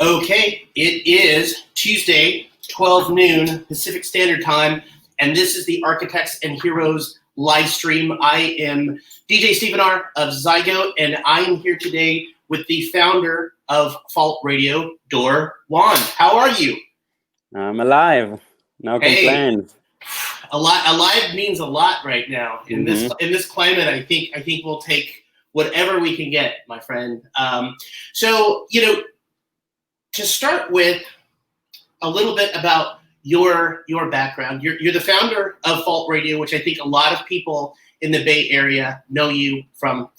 Okay, it is Tuesday, 12 noon Pacific Standard Time, and this is the Architects and Heroes live stream. I am DJ Stephen R. of Zygote, and I am here today with the founder of Fault Radio, Dor Wand. How are you? I'm alive. No complaints. Alive means a lot right now in this climate. I think we'll take whatever we can get, my friend. To start with, a little bit about your background. You're the founder of Fault Radio, which I think a lot of people in the Bay Area know you from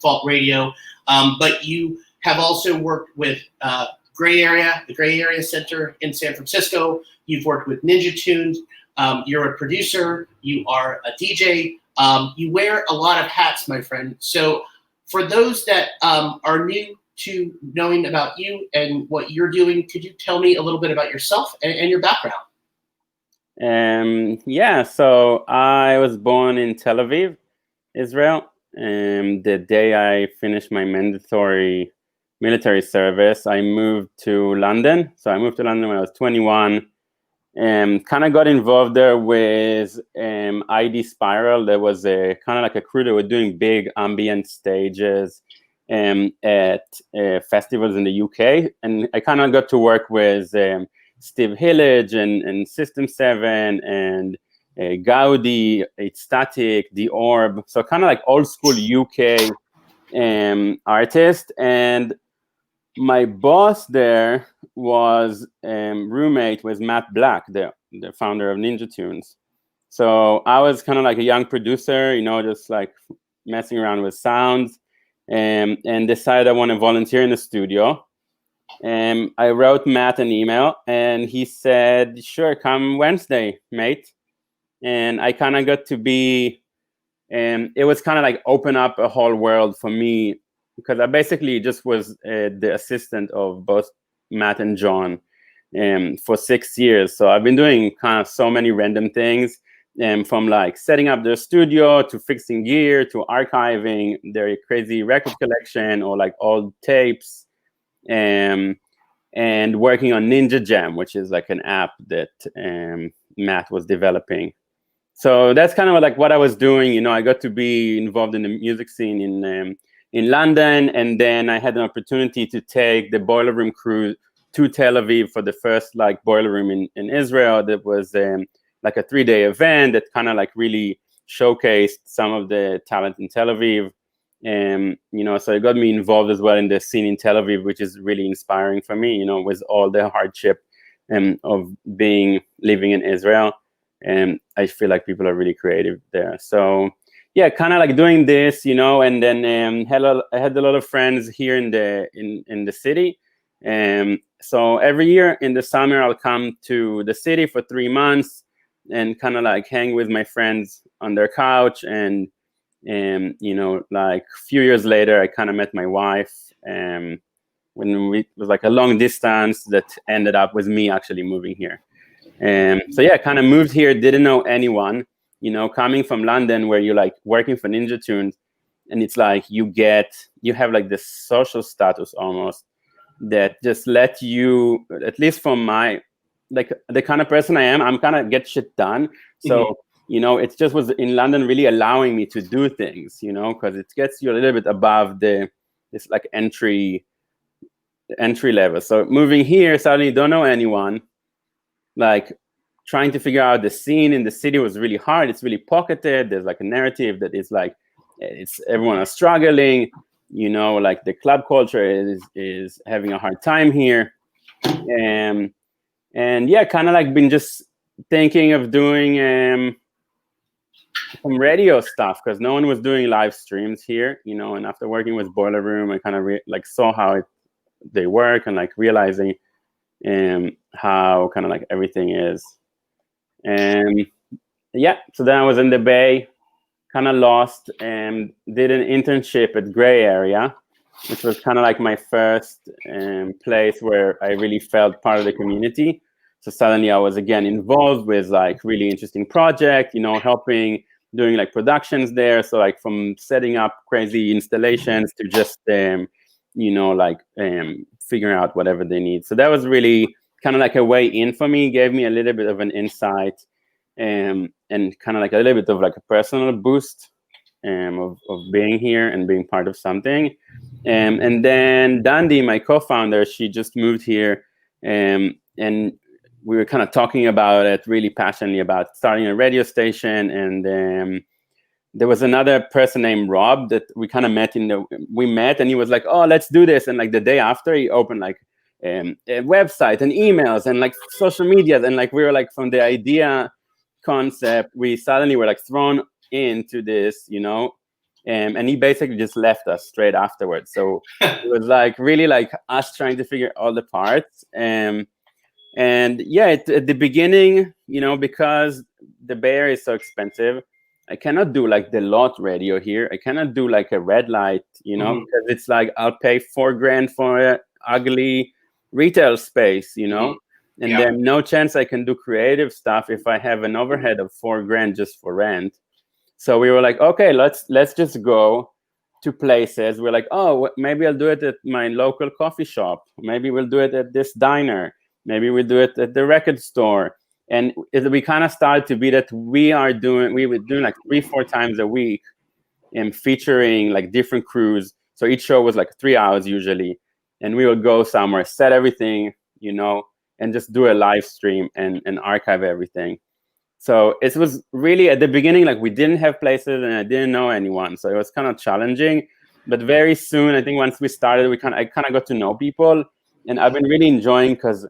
Fault Radio. But you have also worked with the Gray Area Center in San Francisco. You've worked with Ninja Tunes. You're a producer. You are a DJ. You wear a lot of hats, my friend. So for those that are new to knowing about you and what you're doing, could you tell me a little bit about yourself and your background? So I was born in Tel Aviv, Israel. The day I finished my mandatory military service, I moved to London. So I moved to London when I was 21. Kind of got involved there with ID Spiral. There was a kind of like a crew that were doing big ambient stages at festivals in the UK, and I kind of got to work with Steve Hillage and System 7 and Gaudi, It's Static, The Orb. So kind of like old school UK artist. And my boss there was roommate with Matt Black, the founder of Ninja Tunes. So I was kind of like a young producer, just like messing around with sounds, and decided I want to volunteer in the studio. I wrote Matt an email, and he said, "Sure, come Wednesday, mate." And I kind of got to be, it was kind of like open up a whole world for me, because I basically just was the assistant of both Matt and John for 6 years. So I've been doing kind of so many random things, from like setting up their studio to fixing gear to archiving their crazy record collection or like old tapes, and working on Ninja Jam, which is like an app that Matt was developing. So that's kind of like what I was doing. I got to be involved in the music scene in London, and then I had an opportunity to take the Boiler Room crew to Tel Aviv for the first like Boiler Room in Israel. That was like a 3-day event that kind of like really showcased some of the talent in Tel Aviv. So it got me involved as well in the scene in Tel Aviv, which is really inspiring for me, with all the hardship of living in Israel. And I feel like people are really creative there. So yeah, kind of like doing this, and then I had a lot of friends here in the city. So every year in the summer, I'll come to the city for 3 months and kind of like hang with my friends on their couch. And like a few years later, I kind of met my wife, when it was like a long distance that ended up with me actually moving here. So yeah, kind of moved here, didn't know anyone, coming from London where you're like working for Ninja Tunes, and it's like you have like this social status almost that just let you, at least from my, like the kind of person I am, I'm kind of get shit done. So, it just was in London really allowing me to do things, because it gets you a little bit above this like entry level. So moving here, suddenly don't know anyone, like trying to figure out the scene in the city was really hard. It's really pocketed. There's like a narrative that is like, everyone is struggling, like the club culture is having a hard time here. And yeah, kind of like been just thinking of doing some radio stuff, because no one was doing live streams here, and after working with Boiler Room, I kind of like saw how they work, and like realizing how kind of like everything is. And yeah, so then I was in the Bay, kind of lost, and did an internship at Gray Area, which was kind of like my first place where I really felt part of the community. So suddenly I was again involved with like really interesting project, helping doing like productions there. So like from setting up crazy installations to just like figuring out whatever they need. So that was really kind of like a way in for me, gave me a little bit of an insight, and kind of like a little bit of like a personal boost of being here and being part of something. And then Dandy, my co-founder, she just moved here, and we were kind of talking about it really passionately about starting a radio station. And there was another person named Rob that we kind of met and he was like, oh, let's do this. And like the day after, he opened like a website and emails and like social media. And like we were like, from the idea concept, we suddenly were like thrown into this, and he basically just left us straight afterwards. So it was like really like us trying to figure all the parts. And yeah, at the beginning, because the Bay Area is so expensive, I cannot do like the lot radio here. I cannot do like a red light, because it's like I'll pay $4,000 for an ugly retail space, and then no chance I can do creative stuff if I have an overhead of $4,000 just for rent. So we were like, okay, let's just go to places. We're like, oh, maybe I'll do it at my local coffee shop. Maybe we'll do it at this diner. Maybe we'll do it at the record store. And we kind of started to be that we were doing like 3-4 times a week and featuring like different crews. So each show was like 3 hours usually. And we would go somewhere, set everything, and just do a live stream and archive everything. So it was really at the beginning, like we didn't have places and I didn't know anyone. So it was kind of challenging. But very soon, I think once we started, I kind of got to know people. And I've been really enjoying because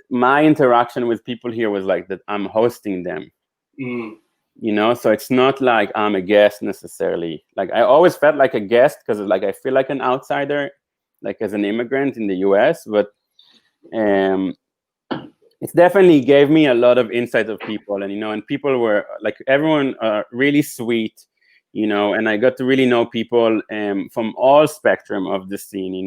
my interaction with people here was like that I'm hosting them, so it's not like I'm a guest necessarily. Like I always felt like a guest because like I feel like an outsider, like as an immigrant in the US, but it definitely gave me a lot of insight of people. And and people were like, everyone really sweet, and I got to really know people from all spectrum of the scene,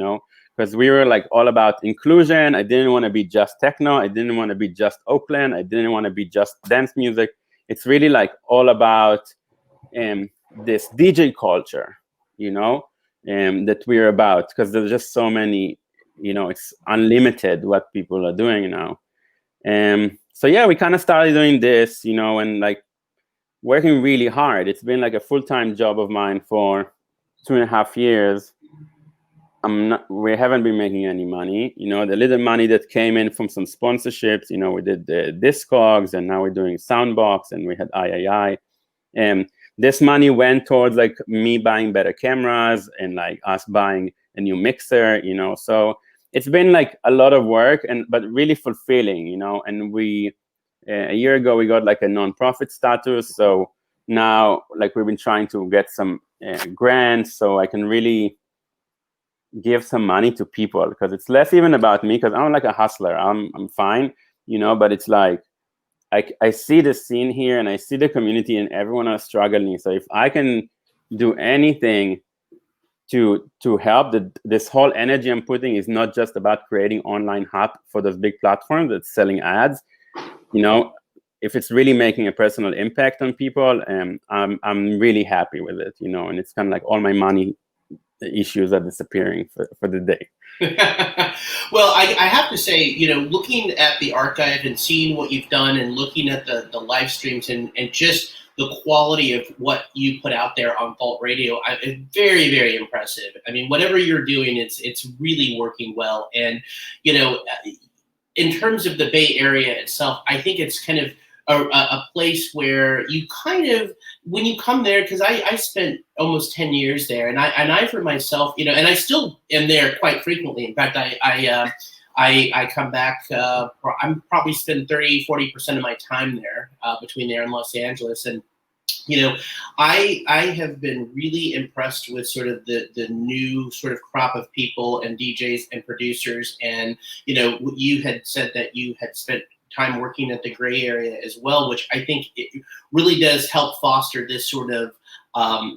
because we were like all about inclusion. I didn't want to be just techno. I didn't want to be just Oakland. I didn't want to be just dance music. It's really like all about this DJ culture, that we're about, because there's just so many, it's unlimited what people are doing now. So yeah, we kind of started doing this, and like working really hard. It's been like a full-time job of mine for 2.5 years. We haven't been making any money. The little money that came in from some sponsorships, we did the Discogs, and now we're doing Soundbox, and we had III. And this money went towards like me buying better cameras and like us buying a new mixer, so it's been like a lot of work but really fulfilling, and we a year ago we got like a non-profit status. So now like we've been trying to get some grants so I can really give some money to people, because it's less even about me, because I'm like a hustler. I'm fine, but it's like I see the scene here and I see the community and everyone is struggling. So if I can do anything to help, this whole energy I'm putting is not just about creating online hub for those big platforms that's selling ads. If it's really making a personal impact on people, I'm really happy with it. And it's kind of like all my money issues are disappearing for the day. Well, I have to say, looking at the archive and seeing what you've done and looking at the live streams and just the quality of what you put out there on Vault Radio, it's very, very impressive. I mean, whatever you're doing, it's really working well. And, in terms of the Bay Area itself, I think it's kind of a place where you kind of, when you come there, because I spent almost 10 years there, and I for myself, and I still am there quite frequently. In fact, I come back, I'm probably spend 30-40% of my time there, between there and Los Angeles. And, I have been really impressed with sort of the new sort of crop of people and DJs and producers. And, you had said that you had spent time working at the gray area as well, which I think it really does help foster this sort of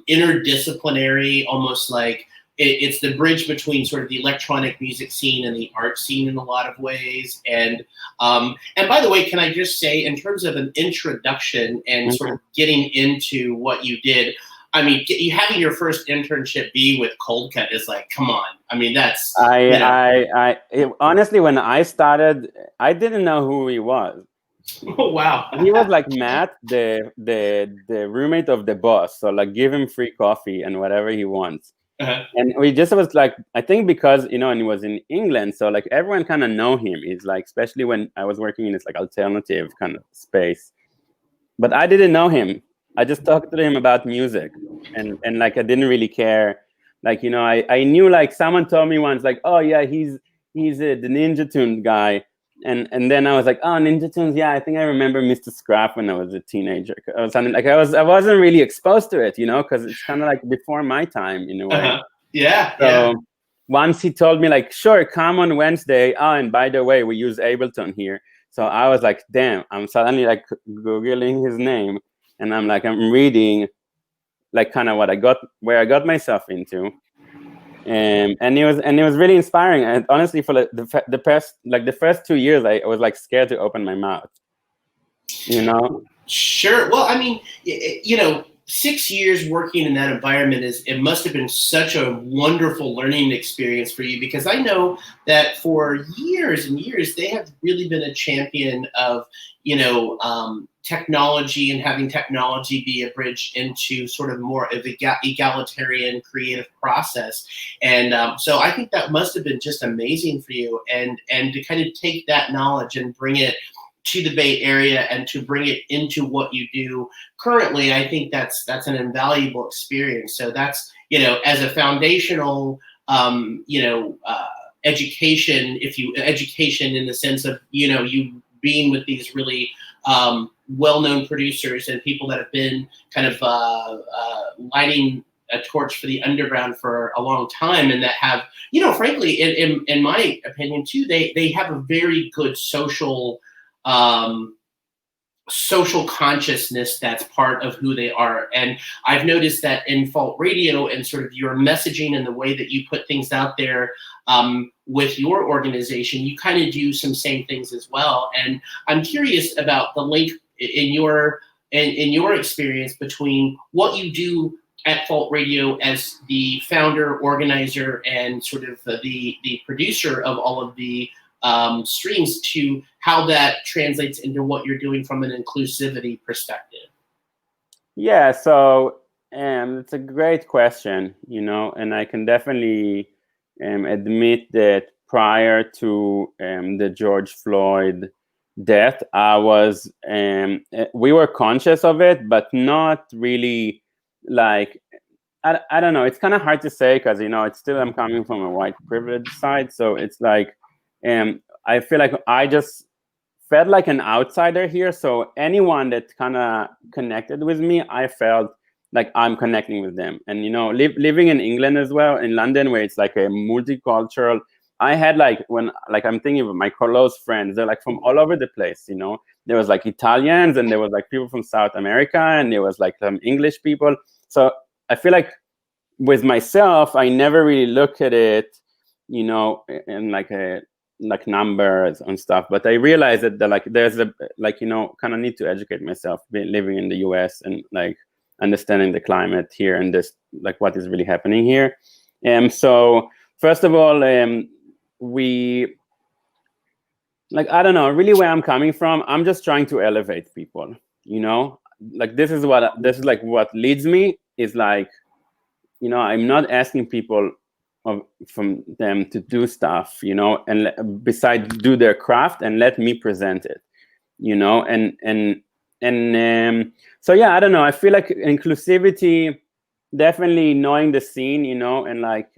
interdisciplinary, almost like it's the bridge between sort of the electronic music scene and the art scene in a lot of ways. And by the way, can I just say, in terms of an introduction and sort of getting into what you did, I mean, having your first internship be with Cold Cut is like, come on. I mean, that's honestly, when I started, I didn't know who he was. Oh, wow. He was like Matt, the roommate of the boss. So like, give him free coffee and whatever he wants. Uh-huh. And we just was like, I think because, and he was in England, so like everyone kind of know him. He's like, especially when I was working in this like alternative kind of space. But I didn't know him. I just talked to him about music, and like I didn't really care. Like, I knew, like, someone told me once, like, oh yeah, he's the Ninja Tunes guy. And then I was like, oh, Ninja Tunes, yeah, I think I remember Mr. Scrap when I was a teenager. Or something like I wasn't really exposed to it, because it's kind of like before my time in a way. Uh-huh. Yeah. So once he told me, like, sure, come on Wednesday. Oh, and by the way, we use Ableton here. So I was like, damn, I'm suddenly like Googling his name, and I'm reading like kind of where I got myself into. And it was really inspiring. And honestly, for the first 2 years, I was like scared to open my mouth. Sure. Well, I mean, 6 years working in that environment it must have been such a wonderful learning experience for you, because I know that for years and years they have really been a champion of technology and having technology be a bridge into sort of more of an egalitarian creative process. And so I think that must have been just amazing for you, and to kind of take that knowledge and bring it to the Bay Area and to bring it into what you do currently. I think that's an invaluable experience. So that's, as a foundational, education, education in the sense of, you being with these really well-known producers and people that have been kind of lighting a torch for the underground for a long time, and that have, frankly, in my opinion too, they have a very good social consciousness that's part of who they are. And I've noticed that in Fault Radio and sort of your messaging and the way that you put things out there with your organization, you kind of do some same things as well. And I'm curious about the link in your experience between what you do at Fault Radio as the founder, organizer, and sort of the producer of all of the streams, to how that translates into what you're doing from an inclusivity perspective. Yeah, so it's a great question, and I can definitely admit that prior to the George Floyd death, we were conscious of it, but not really like, I don't know. It's kind of hard to say because, it's still, I'm coming from a white privilege side. So it's like, I feel like I just felt like an outsider here. So anyone that kind of connected with me, I felt like I'm connecting with them. And, living in England as well, in London, where it's like a multicultural, I had I'm thinking of my close friends, they're like from all over the place, There was like Italians, and there was like people from South America, and there was like some English people. So I feel like with myself, I never really look at it, in like numbers and stuff. But I realized that there's kind of need to educate myself living in the US and like understanding the climate here and this, like what is really happening here. So first of all, we, like, I don't know, really where I'm coming from, I'm just trying to elevate people, like this is like what leads me is like, I'm not asking people from them to do stuff, and besides do their craft and let me present it, and so yeah, I don't know. I feel like inclusivity, definitely knowing the scene, and like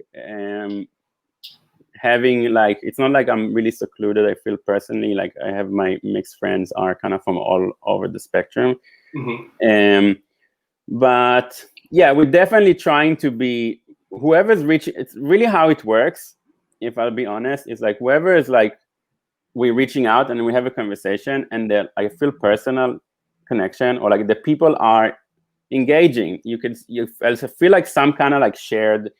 having like, it's not like I'm really secluded. I feel personally like I have my mixed friends are kind of from all over the spectrum. Mm-hmm. But yeah, we're definitely trying to be whoever's reaching. It's really how it works, if I'll be honest. It's like whoever is like, we're reaching out and we have a conversation, and that I feel personal connection, or like the people are engaging. You also feel like some kind of like shared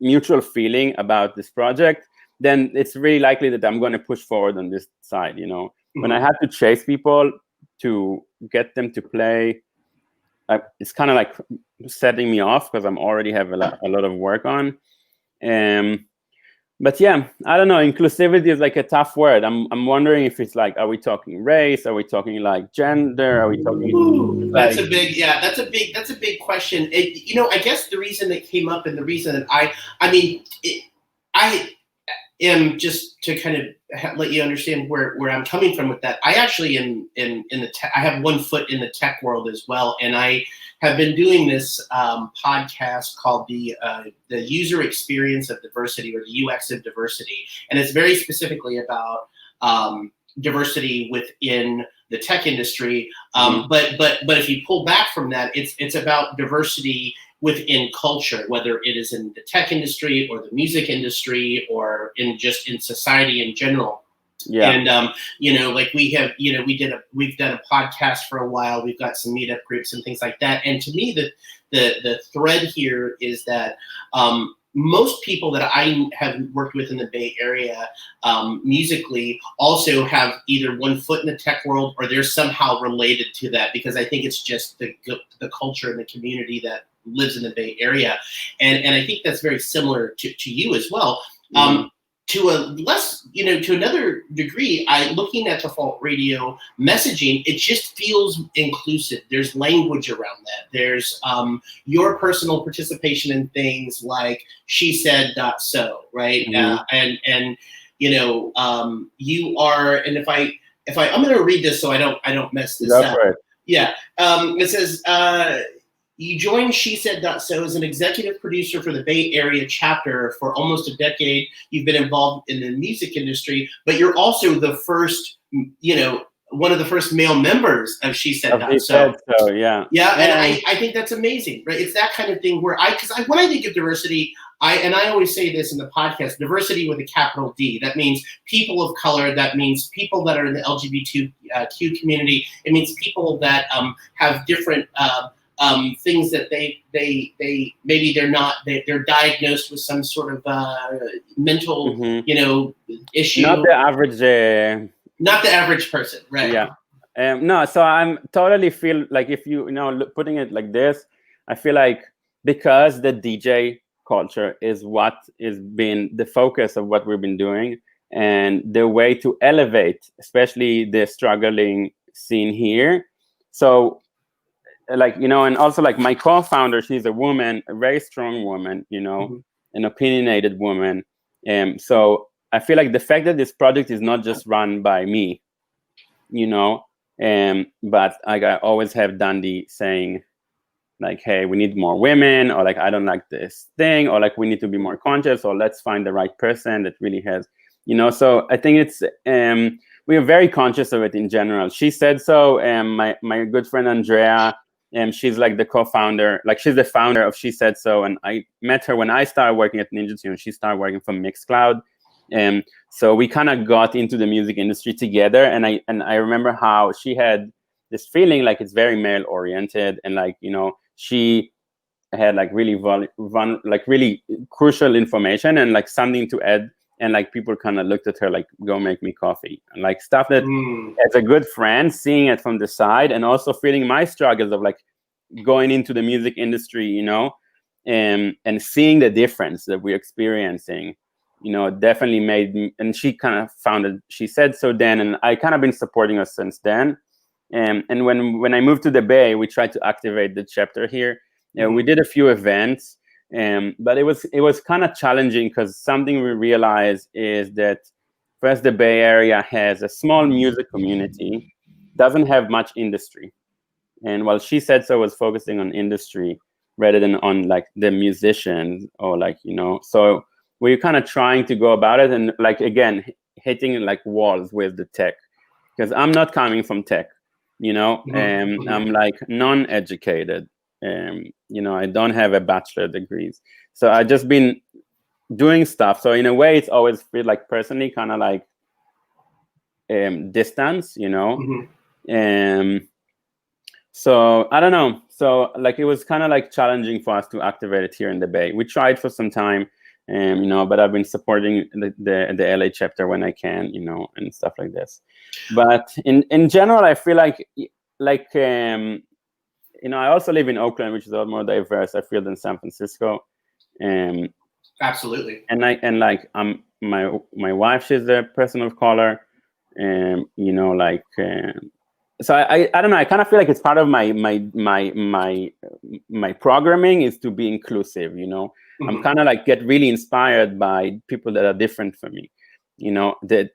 mutual feeling about this project, then it's really likely that I'm going to push forward on this side. Mm-hmm. When I had to chase people to get them to play, it's kind of like setting me off because I'm already have a lot of work on. But yeah, I don't know. Inclusivity is like a tough word. I'm wondering if it's like, are we talking race? Are we talking like gender? Are we talking? Ooh, that's Like, a big, that's a big question. I guess the reason it came up and the reason that I am, just to kind of let you understand where I'm coming from with that. I actually am in the I have one foot in the tech world as well, and I have been doing this podcast called the User Experience of Diversity, or the UX of Diversity, and it's very specifically about diversity within the tech industry. But if you pull back from that, it's about diversity within culture, whether it is in the tech industry or the music industry or in society in general. yeah. And like we've done a podcast for a while. We've got some meetup groups and things like that. And to me, the thread here is that most people that I have worked with in the Bay Area musically also have either one foot in the tech world or they're somehow related to that, because I think it's just the culture and the community that lives in the Bay Area. And I think that's very similar to you as well. To a less, to another degree, looking at the Fault Radio messaging, it just feels inclusive. There's language around that. There's your personal participation in things like Shesaid.so, right? And you are, and if I'm going to read this so I don't mess this up. Right. Yeah, it says. You joined Shesaid.so as an executive producer for the Bay Area chapter for almost a decade. You've been involved in the music industry, but you're also the first, one of the first male members of Shesaid.so. Yeah. Yeah, and I think that's amazing, right? It's that kind of thing where when I think of diversity, I always say this in the podcast, diversity with a capital D. That means people of color. That means people that are in the LGBTQ community. It means people that have different things that they maybe they're diagnosed with some sort of mental issue. Not the average person, right? Yeah. No, so I'm totally feel like, if you putting it like this, I feel like because the DJ culture is what is been the focus of what we've been doing, and the way to elevate, especially the struggling scene here. So and also like my co-founder, she's a woman, a very strong woman, an opinionated woman. So I feel like the fact that this project is not just run by me, but I always have Dundee saying like, hey, we need more women, or like, I don't like this thing, or like, we need to be more conscious, or let's find the right person that really has, so I think it's, we are very conscious of it in general. Shesaid.so, my good friend Andrea, she's like the co-founder, like she's the founder of Shesaid.so, and I met her when I started working at Ninja Tune. She started working for Mixcloud, so we kind of got into the music industry together. And I remember how she had this feeling like it's very male oriented, and like she had like really really crucial information and like something to add, and like people kind of looked at her like, go make me coffee, and like stuff that as a good friend, seeing it from the side, and also feeling my struggles of like going into the music industry, and seeing the difference that we're experiencing, definitely made me. And she kind of founded Shesaid.so then, and I kind of been supporting her since then. And when I moved to the Bay, we tried to activate the chapter here. We did a few events, but it was kind of challenging, because something we realized is that first, the Bay Area has a small music community, doesn't have much industry, and while Shesaid.so was focusing on industry rather than on like the musicians, or like so we're kind of trying to go about it, and like again hitting like walls with the tech, because I'm not coming from tech. I'm like non-educated. I don't have a bachelor degrees, so I just been doing stuff. So in a way, it's always feel like personally kind of like distance, so I don't know. So like it was kind of like challenging for us to activate it here in the Bay. We tried for some time, but I've been supporting the LA chapter when I can, and stuff like this. But in general, I feel like I also live in Oakland, which is a lot more diverse, I feel, than San Francisco. Absolutely. And like my wife, she's a person of color, and so I don't know. I kind of feel like it's part of my programming is to be inclusive. Mm-hmm. I'm kind of like get really inspired by people that are different from me.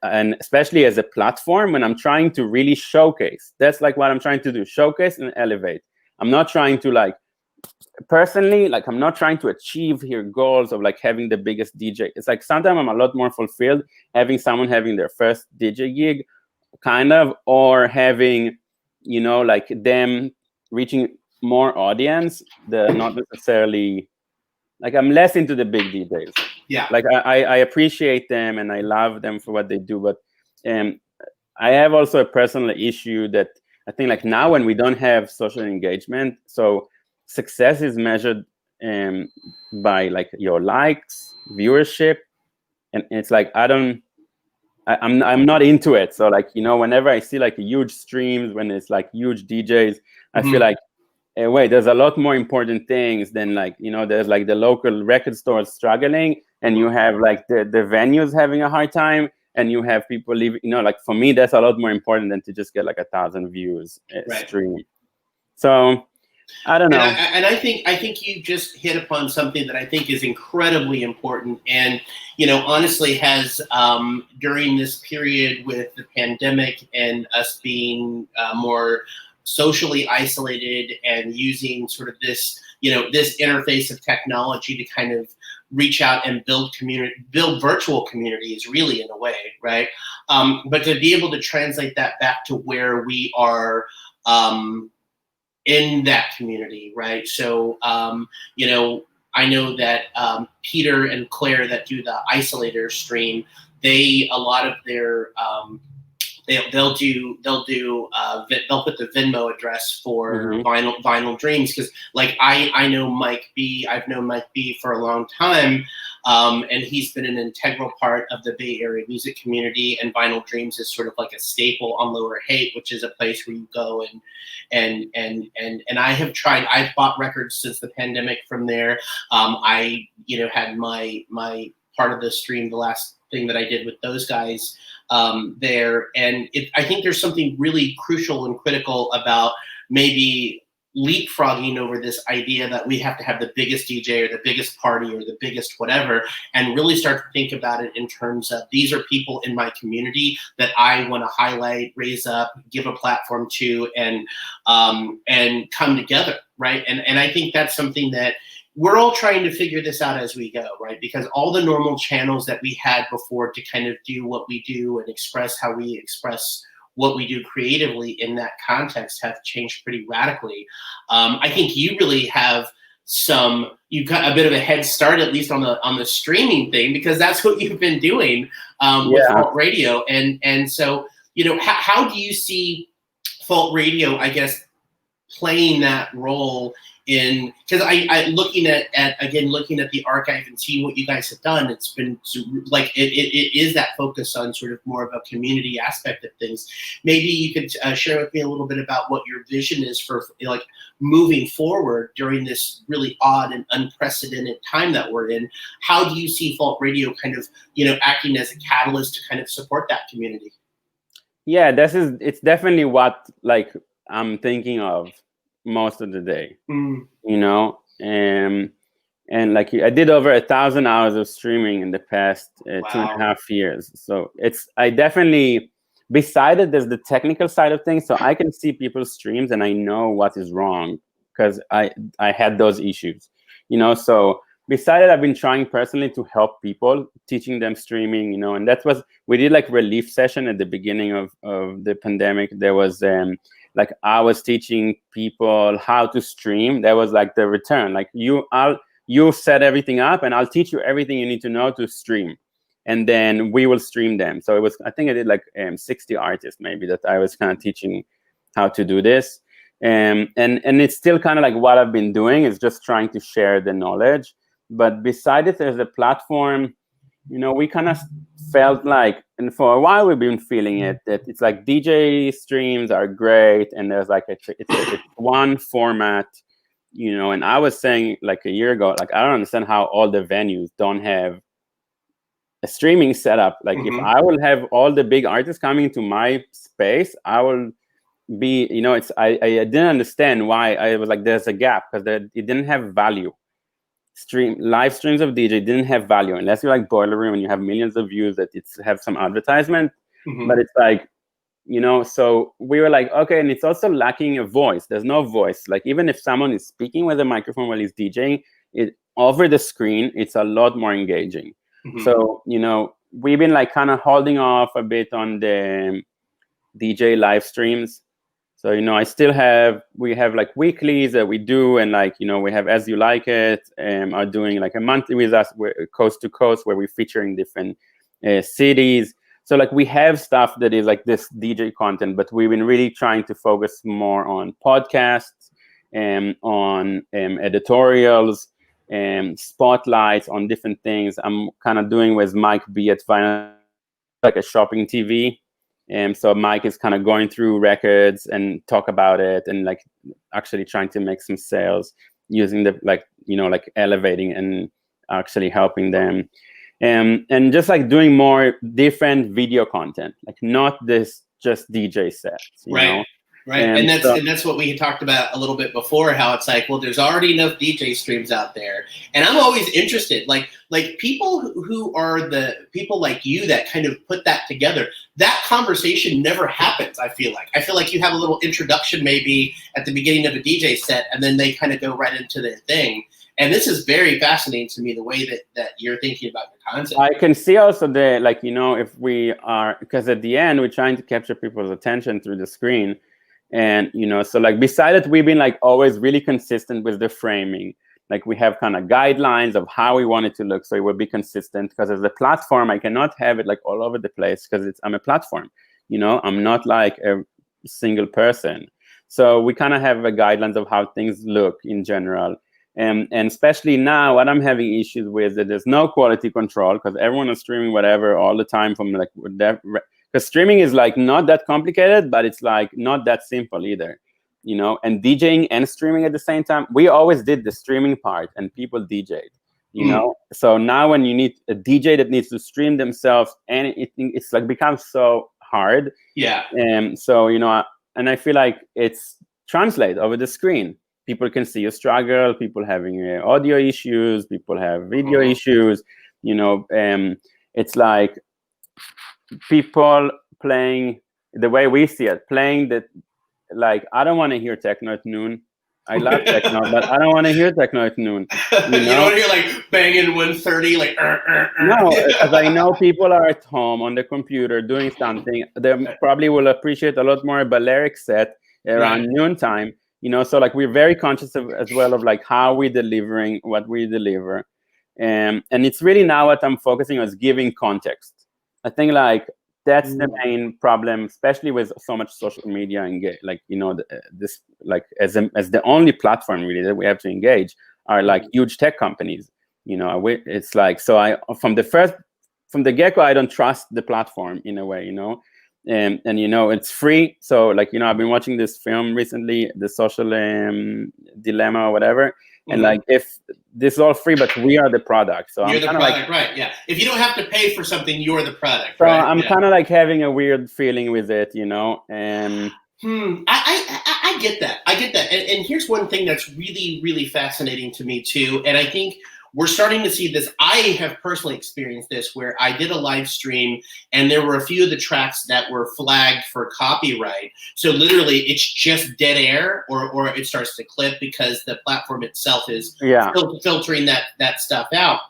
And especially as a platform, when I'm trying to really showcase, that's like what I'm trying to do: showcase and elevate. I'm not trying to like personally, like I'm not trying to achieve here goals of like having the biggest DJ. It's like sometimes I'm a lot more fulfilled having someone having their first DJ gig, kind of, or having, like them reaching more audience. They're not necessarily like, I'm less into the big DJs. Yeah. Like I appreciate them and I love them for what they do, but I have also a personal issue that I think like now when we don't have social engagement, so success is measured by like your likes, viewership, and it's like I'm not into it. So like, whenever I see like huge streams, when it's like huge DJs, I feel like, hey, wait, there's a lot more important things than like, there's like the local record stores struggling, and you have like the venues having a hard time, and you have people leaving. Like for me, that's a lot more important than to just get like 1,000 views stream. So I don't know. And I think you just hit upon something that I think is incredibly important, and honestly has during this period with the pandemic and us being more socially isolated and using sort of this this interface of technology to kind of reach out and build virtual communities, really, in a way, right? But to be able to translate that back to where we are in that community, right? So, I know that Peter and Claire that do the Isolator stream, a lot of their they'll put the Venmo address for Vinyl Dreams, because like I know Mike B. I've known Mike B. for a long time, and he's been an integral part of the Bay Area music community. And Vinyl Dreams is sort of like a staple on Lower Haight, which is a place where you go and I have tried. I've bought records since the pandemic from there. I had my part of the stream, the last thing that I did with those guys there. And I think there's something really crucial and critical about maybe leapfrogging over this idea that we have to have the biggest DJ or the biggest party or the biggest whatever, and really start to think about it in terms of, these are people in my community that I want to highlight, raise up, give a platform to, and come together, right? And I think that's something that we're all trying to figure this out as we go, right? Because all the normal channels that we had before to kind of do what we do and express how we express what we do creatively in that context have changed pretty radically. I think you really have you've got a bit of a head start, at least on the streaming thing, because that's what you've been doing with Fault Radio. And so, how do you see Fault Radio, I guess, playing that role in, because I looking at the archive and seeing what you guys have done, it's been like it is that focus on sort of more of a community aspect of things. Maybe you could share with me a little bit about what your vision is for like moving forward during this really odd and unprecedented time that we're in. How do you see Fault Radio kind of acting as a catalyst to kind of support that community? Yeah, it's definitely what like I'm thinking of most of the day, and like I did over 1,000 hours of streaming in the past 2.5 years. So I definitely, beside it, there's the technical side of things. So I can see people's streams and I know what is wrong because I had those issues, so beside it, I've been trying personally to help people, teaching them streaming, and that was, we did like relief session at the beginning of the pandemic. There was like I was teaching people how to stream. That was like the return. Like you set everything up, and I'll teach you everything you need to know to stream, and then we will stream them. So it was, I think I did like 60 artists maybe that I was kind of teaching how to do this, and it's still kind of like what I've been doing is just trying to share the knowledge. But beside it, there's a platform. We kind of felt like, and for a while we've been feeling it, that it's like DJ streams are great, and there's like it's one format, you know. And I was saying like a year ago, like I don't understand how all the venues don't have a streaming setup. Like if I will have all the big artists coming to my space, I will be, you know, I didn't understand why. I was like, there's a gap, because it didn't have value. Live streams of DJ didn't have value unless you're like Boiler Room and you have millions of views that it's have some advertisement. But it's like, you know, so we were like, okay, and it's also lacking a voice. There's no voice. Like even if someone is speaking with a microphone while he's DJing, it over the screen, it's a lot more engaging. So, you know, we've been like kind of holding off a bit on the DJ live streams. So, you know, we have like weeklies that we do, and like, you know, we have As You Like It, are doing like a monthly with us, coast to coast, where we're featuring different cities. So like we have stuff that is like this DJ content, but we've been really trying to focus more on podcasts and on editorials and spotlights on different things. I'm kind of doing with Mike B at Vinyl, like a shopping TV. So Mike is kind of going through records and talk about it, and like actually trying to make some sales using the, like, you know, like elevating and actually helping them. And just like doing more different video content, like not this just DJ sets, you know? Right. And that's what we had talked about a little bit before, how it's like, well, there's already enough DJ streams out there. And I'm always interested, like people who are the people like you that kind of put that together, that conversation never happens. I feel like you have a little introduction maybe at the beginning of a DJ set, and then they kind of go right into their thing. And this is very fascinating to me, the way that you're thinking about your concept. I can see also the, like, you know, if we are, because at the end, we're trying to capture people's attention through the screen. And, you know, so like beside it, we've been like always really consistent with the framing. Like we have kind of guidelines of how we want it to look, so it will be consistent, because as a platform, I cannot have it like all over the place, because I'm a platform, you know, I'm not like a single person. So we kind of have a guidelines of how things look in general. And especially now, what I'm having issues with, that there's no quality control, because everyone is streaming whatever all the time from like, because streaming is like not that complicated, but it's like not that simple either, you know. And DJing and streaming at the same time, we always did the streaming part and people DJ'd, you know. So now when you need a DJ that needs to stream themselves, and it's like becomes so hard. Yeah. And so, you know, and I feel like it's translate over the screen. People can see you struggle, people having audio issues, people have video issues, you know. It's like people playing the way we see it, playing that, like, I don't want to hear techno at noon. I love techno, but I don't want to hear techno at noon. You don't want to hear like banging 130, like. No, because I know people are at home on the computer doing something. They probably will appreciate a lot more a Balearic set around noontime. You know, so like we're very conscious of as well of like how we're delivering what we deliver, and it's really now what I'm focusing on is giving context. I think like that's the main problem, especially with so much social media and like, you know, this like as the only platform really that we have to engage are like huge tech companies. You know, it's like, so from the get-go, I don't trust the platform in a way, you know. And you know, it's free, so like, you know, I've been watching this film recently, The Social Dilemma or whatever, and like, if this is all free, but we are the product, so you're the product, like, right? Yeah, if you don't have to pay for something, you're the product. So right? I'm kind of like having a weird feeling with it, you know. I get that. And here's one thing that's really, really fascinating to me too, and I think we're starting to see this. I have personally experienced this, where I did a live stream and there were a few of the tracks that were flagged for copyright. So literally it's just dead air, or it starts to clip because the platform itself is filtering that stuff out.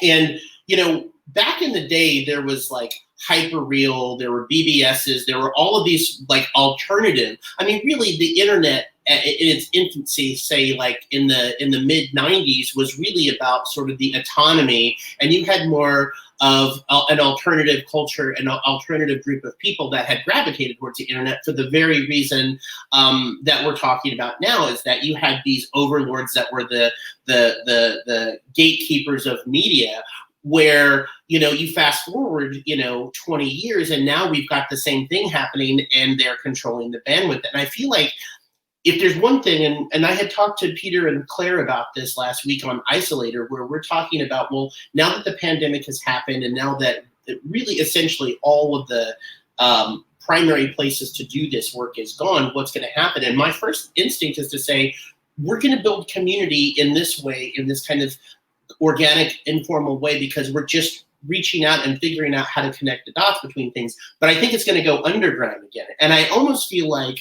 And, you know, back in the day, there was like Hyperreal, there were BBSs, there were all of these like alternative. I mean, really the internet in its infancy, say like in the mid 90s, was really about sort of the autonomy, and you had more of an alternative culture, an alternative group of people that had gravitated towards the internet for the very reason that we're talking about now, is that you had these overlords that were the gatekeepers of media. where, you fast forward, 20 years, and now we've got the same thing happening, and they're controlling the bandwidth. And I feel like if there's one thing, and I had talked to Peter and Claire about this last week on Isolator, where we're talking about, well, now that the pandemic has happened, and now that really essentially all of the primary places to do this work is gone, what's going to happen? And my first instinct is to say, we're going to build community in this way, in this kind of organic, informal way, because we're just reaching out and figuring out how to connect the dots between things. But I think it's going to go underground again. And I almost feel like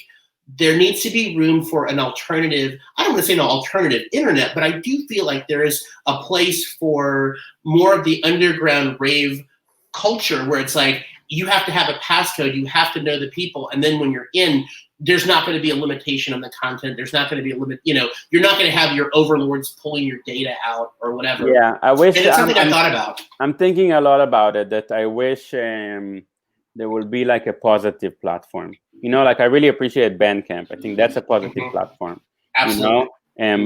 there needs to be room for an alternative. I don't want to say an alternative internet, but I do feel like there is a place for more of the underground rave culture, where it's like, you have to have a passcode, you have to know the people, and then when you're in, there's not going to be a limitation on the content. There's not going to be a limit. You're not going to have your overlords pulling your data out or whatever. Yeah, I wish. And it's something I thought about. I'm thinking a lot about it. That I wish there will be like a positive platform. Like I really appreciate Bandcamp. I think that's a positive platform. Absolutely.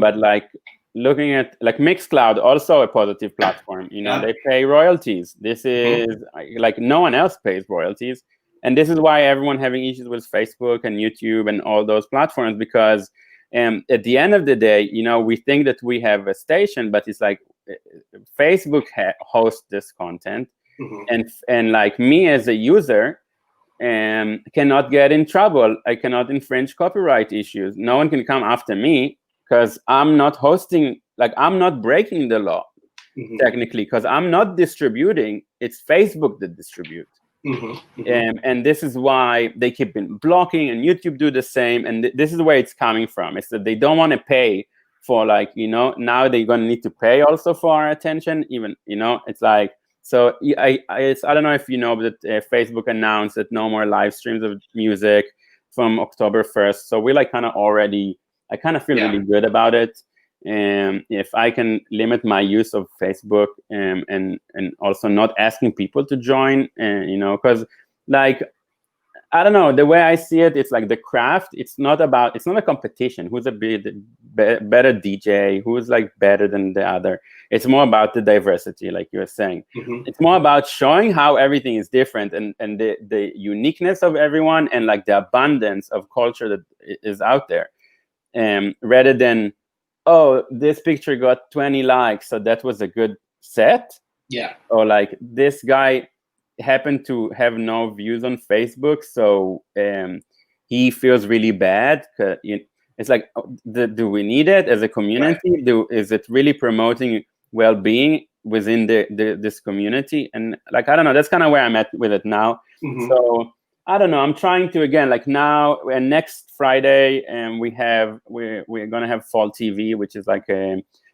But like looking at like Mixcloud, also a positive platform. They pay royalties. This is like no one else pays royalties. And this is why everyone having issues with Facebook and YouTube and all those platforms, because at the end of the day, we think that we have a station, but it's like Facebook hosts this content, and like me as a user cannot get in trouble. I cannot infringe copyright issues. No one can come after me because I'm not hosting, like I'm not breaking the law technically, because I'm not distributing. It's Facebook that distributes. And this is why they keep blocking, and YouTube do the same. And this is where it's coming from. It's that they don't want to pay for, like, now they're going to need to pay also for our attention. Even, it's like, so I don't know if you know that Facebook announced that no more live streams of music from October 1st. So we like kind of already, I kind of feel really good about it. If I can limit my use of Facebook and also not asking people to join, because like, I don't know, the way I see it, it's like the craft. It's not a competition. Who's a better DJ? Who's like better than the other? It's more about the diversity, like you were saying. It's more about showing how everything is different, and the uniqueness of everyone, and like the abundance of culture that is out there, rather than, oh, this picture got 20 likes, so that was a good set. Yeah. Or like, this guy happened to have no views on Facebook, so he feels really bad. It's like, do we need it as a community? Right. Is it really promoting well-being within this community? And like, I don't know, that's kind of where I'm at with it now. So I don't know, I'm trying to, again, like now, and next Friday, and we're gonna have Fall TV, which is like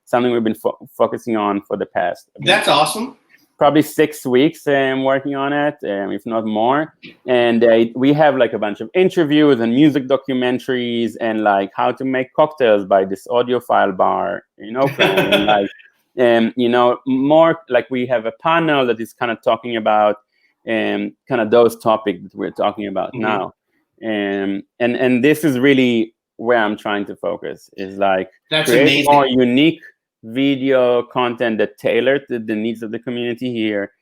something we've been focusing on for the past. That's awesome. Probably 6 weeks working on it, if not more. And we have like a bunch of interviews and music documentaries, and like how to make cocktails by this audiophile bar, and like, more like we have a panel that is kind of talking about kind of those topics that we're talking about now. And this is really where I'm trying to focus, is like create more unique video content that tailored to the needs of the community here.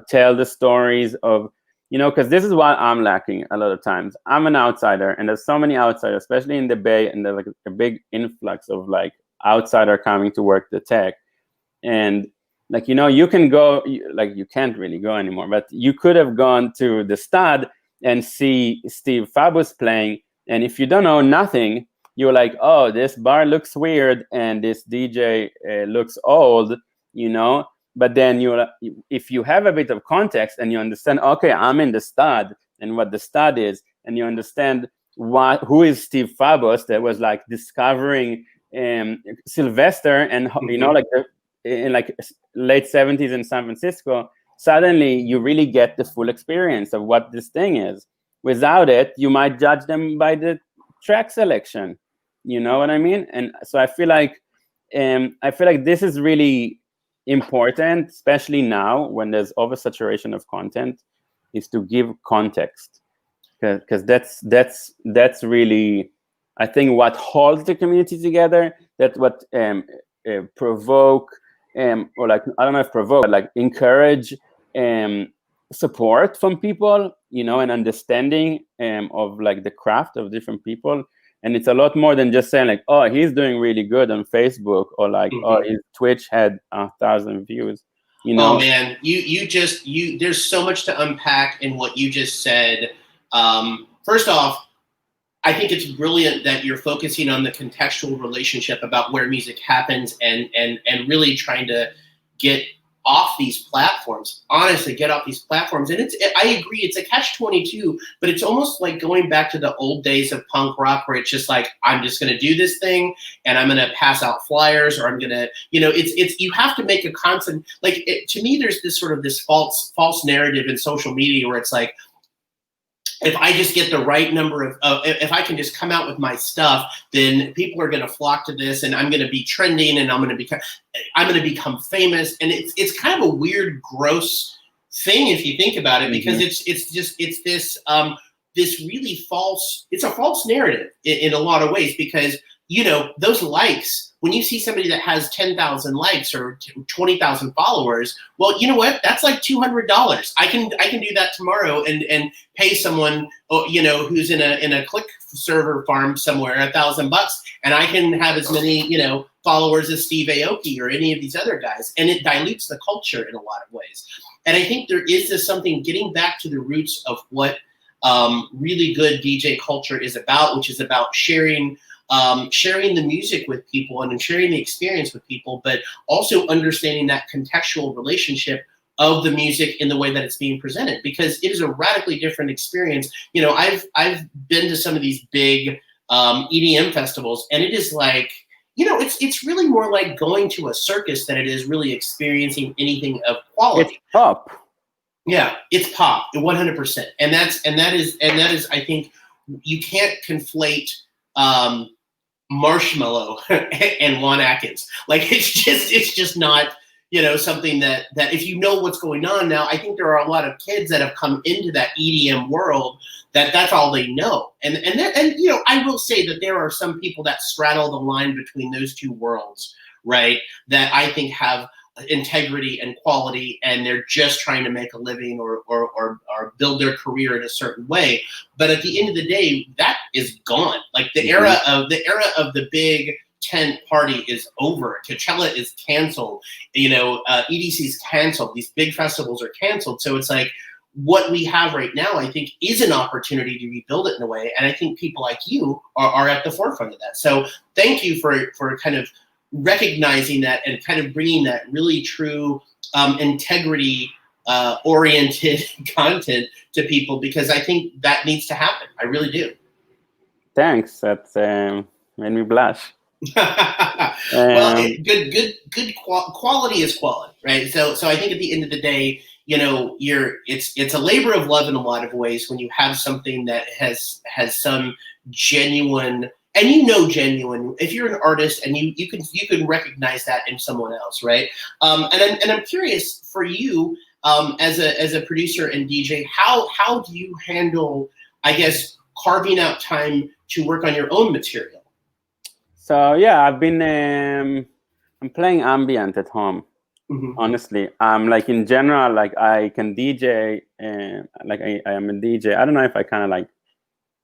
Tell the stories of, because this is what I'm lacking a lot of times. I'm an outsider, and there's so many outsiders, especially in the Bay, and there's like a big influx of like outsider coming to work the tech. And like, you can go, like, you can't really go anymore, but you could have gone to the Stud and see Steve Fabus playing, and if you don't know nothing, you're like, oh, this bar looks weird, and this DJ looks old, But then if you have a bit of context and you understand, okay, I'm in the Stud and what the Stud is, and you understand who is Steve Fabus, that was like discovering Sylvester, and like in like late 70s in San Francisco, suddenly you really get the full experience of what this thing is. Without it, you might judge them by the track selection. You know what I mean? And so I feel like this is really important, especially now when there's oversaturation of content, is to give context, because that's really, I think, what holds the community together. That's what provoke or like, I don't know if provoke, but like encourage support from people, you know, and understanding of like the craft of different people. And it's a lot more than just saying like, oh, he's doing really good on Facebook, or like, oh, his Twitch had 1,000 views. You know? Oh man, there's so much to unpack in what you just said. First off, I think it's brilliant that you're focusing on the contextual relationship about where music happens, and really trying to get off these platforms. Honestly, get off these platforms. And I agree, it's a catch-22, but it's almost like going back to the old days of punk rock, where it's just like, I'm just going to do this thing, and I'm going to pass out flyers, or I'm going to, you know, it's you have to make a constant, like, to me, there's this sort of this false narrative in social media where it's like, if I just get the right number of, if I can just come out with my stuff, then people are going to flock to this, and I'm going to be trending, and I'm going to become famous. And it's kind of a weird, gross thing if you think about it, because it's this really false, it's a false narrative in a lot of ways, because, you know, those likes, when you see somebody that has 10,000 likes or 20,000 followers, well, you know what? That's like $200. I can do that tomorrow and pay someone, you know, who's in a click server farm somewhere $1,000, and I can have as many, you know, followers as Steve Aoki or any of these other guys, and it dilutes the culture in a lot of ways. And I think there is this something getting back to the roots of what really good DJ culture is about, which is about sharing the music with people and sharing the experience with people, but also understanding that contextual relationship of the music in the way that it's being presented, because it is a radically different experience. You know, I've been to some of these big EDM festivals, and it is like, you know, it's really more like going to a circus than it is really experiencing anything of quality. It's pop. Yeah, it's pop, 100%, and that is I think you can't conflate Marshmello and Juan Atkins. Like, it's just not, you know, something that if you know what's going on now, I think there are a lot of kids that have come into that EDM world that's all they know. And you know, I will say that there are some people that straddle the line between those two worlds, right? That I think have integrity and quality, and they're just trying to make a living or build their career in a certain way. But at the end of the day, that is gone. Like, the era of the big tent party is over. Coachella is canceled. You know, EDC is canceled. These big festivals are canceled. So it's like, what we have right now, I think, is an opportunity to rebuild it in a way. And I think people like you are at the forefront of that. So thank you for kind of recognizing that and kind of bringing that really true integrity oriented content to people, because I think that needs to happen. I really do. Thanks. That's made me blush. Well, good quality is quality, right? So I think at the end of the day, you know, it's a labor of love in a lot of ways when you have something that has some genuine. And you know, genuine, if you're an artist, and you can recognize that in someone else, right? And I'm curious, for you, as a producer and DJ, how do you handle, I guess, carving out time to work on your own material? So yeah, I've been I'm playing ambient at home. Honestly, like, in general, like, I can DJ, and like I am a DJ. I don't know if I kind of like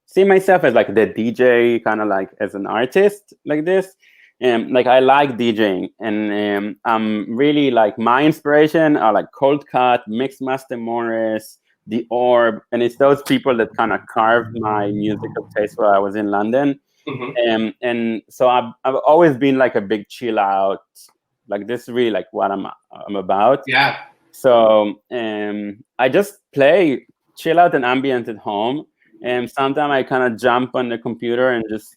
see myself as like the DJ, kind of like as an artist like this. And like, I like DJing, and I'm really like, my inspiration are like Cold Cut, Mixmaster Morris, The Orb, and it's those people that kind of carved my musical taste while I was in London. And so I've always been like a big chill out, like, this is really like what I'm about. Yeah. So I just play chill out and ambient at home. And sometimes I kind of jump on the computer and just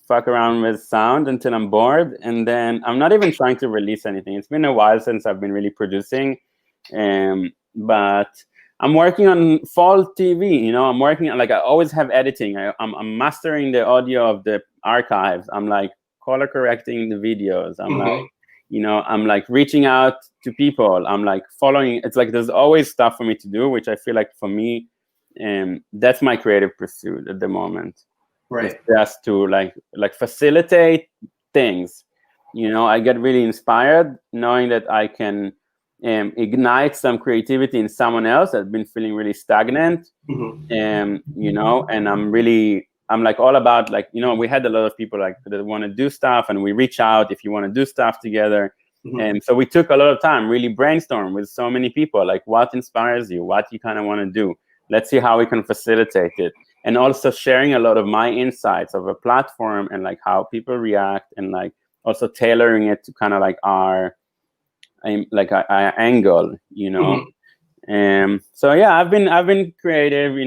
fuck around with sound until I'm bored. And then I'm not even trying to release anything. It's been a while since I've been really producing. But I'm working on fall TV, you know, I'm working on, like, I always have editing. I'm mastering the audio of the archives. I'm like color correcting the videos. I'm like, you know, I'm like reaching out to people. I'm like following. It's like, there's always stuff for me to do, which I feel like for me, that's my creative pursuit at the moment. Right. It's just to like facilitate things, I get really inspired knowing that I can ignite some creativity in someone else that's been feeling really stagnant. And I'm like all about, like, we had a lot of people like that want to do stuff, and we reach out if you want to do stuff together. And so we took a lot of time, really brainstorm with so many people, like what inspires you, what you kind of want to do. Let's see how we can facilitate it. And also sharing a lot of my insights of a platform and like how people react, and like also tailoring it to kind of like our angle, So yeah, I've been creative,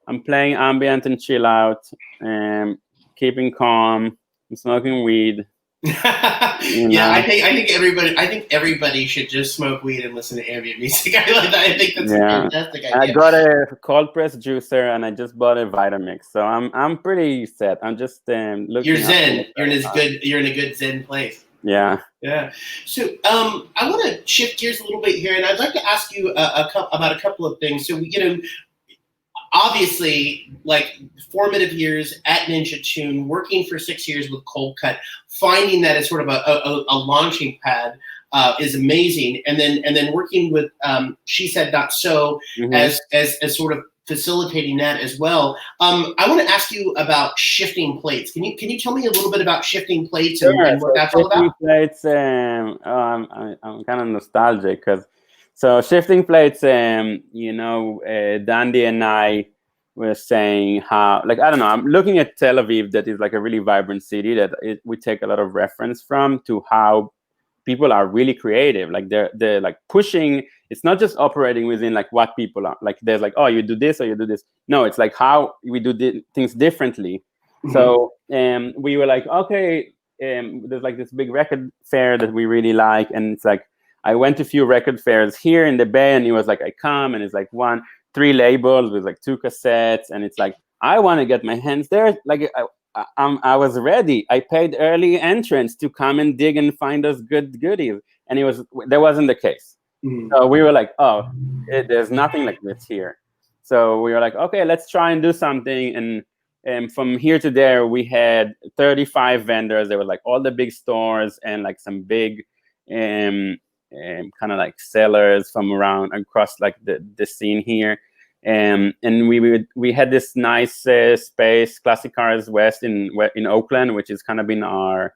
I'm playing ambient and chill out, keeping calm, I'm smoking weed. Yeah, I think everybody should just smoke weed and listen to ambient music. I like that. I think that's a fantastic idea. I got a cold press juicer, and I just bought a Vitamix, so I'm pretty set. I'm just looking. You're zen. You're in a good zen place. Yeah. So I want to shift gears a little bit here, and I'd like to ask you about a couple of things. So obviously, like formative years at Ninja Tune, working for 6 years with Cold Cut, finding that as sort of a launching pad is amazing, and then working with Shesaid.so as sort of facilitating that as well. I want to ask you about shifting plates. Can you tell me a little bit about shifting plates and what that's all about? Shifting plates, I'm kind of nostalgic because shifting plates, Dandy and I were saying how, like, I don't know, I'm looking at Tel Aviv, that is like a really vibrant city that we take a lot of reference from, to how people are really creative. Like they're like pushing. It's not just operating within like what people are like. There's like, oh, you do this or you do this. No, it's like how we do things differently. So we were like, okay, there's like this big record fair that we really like, and it's like I went to a few record fairs here in the Bay, and it was like I come, and it's like 3 labels with like 2 cassettes, and it's like I want to get my hands there. Like I was ready. I paid early entrance to come and dig and find us good goodies, and that wasn't the case. So we were like, oh, there's nothing like this here. So we were like, okay, let's try and do something. And from here to there, we had 35 vendors. There were like all the big stores and like some big kind of like sellers from around across like the scene here. And we had this nice space, Classic Cars West in Oakland, which has kind of been our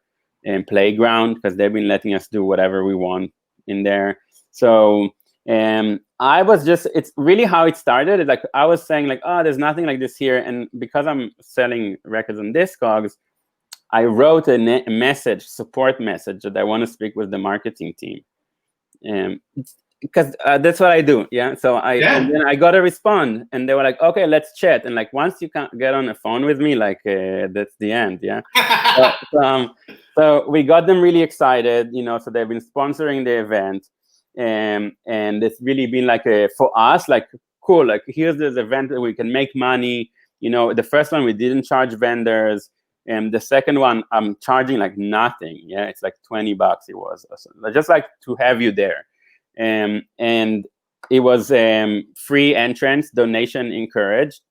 playground, because they've been letting us do whatever we want in there. So it's really how it started. It's like I was saying like, oh, there's nothing like this here. And because I'm selling records on Discogs, I wrote a support message that I want to speak with the marketing team. Because that's what I do. Yeah. So and then I got a response, and they were like, okay, let's chat. And like, once you can get on the phone with me, like that's the end. Yeah. So we got them really excited, so they've been sponsoring the event. And it's really been like for us, like, cool, like here's this event that we can make money. The first one we didn't charge vendors, and the second one I'm charging like nothing. Yeah, it's like $20 it was, just like to have you there. And it was free entrance, donation encouraged.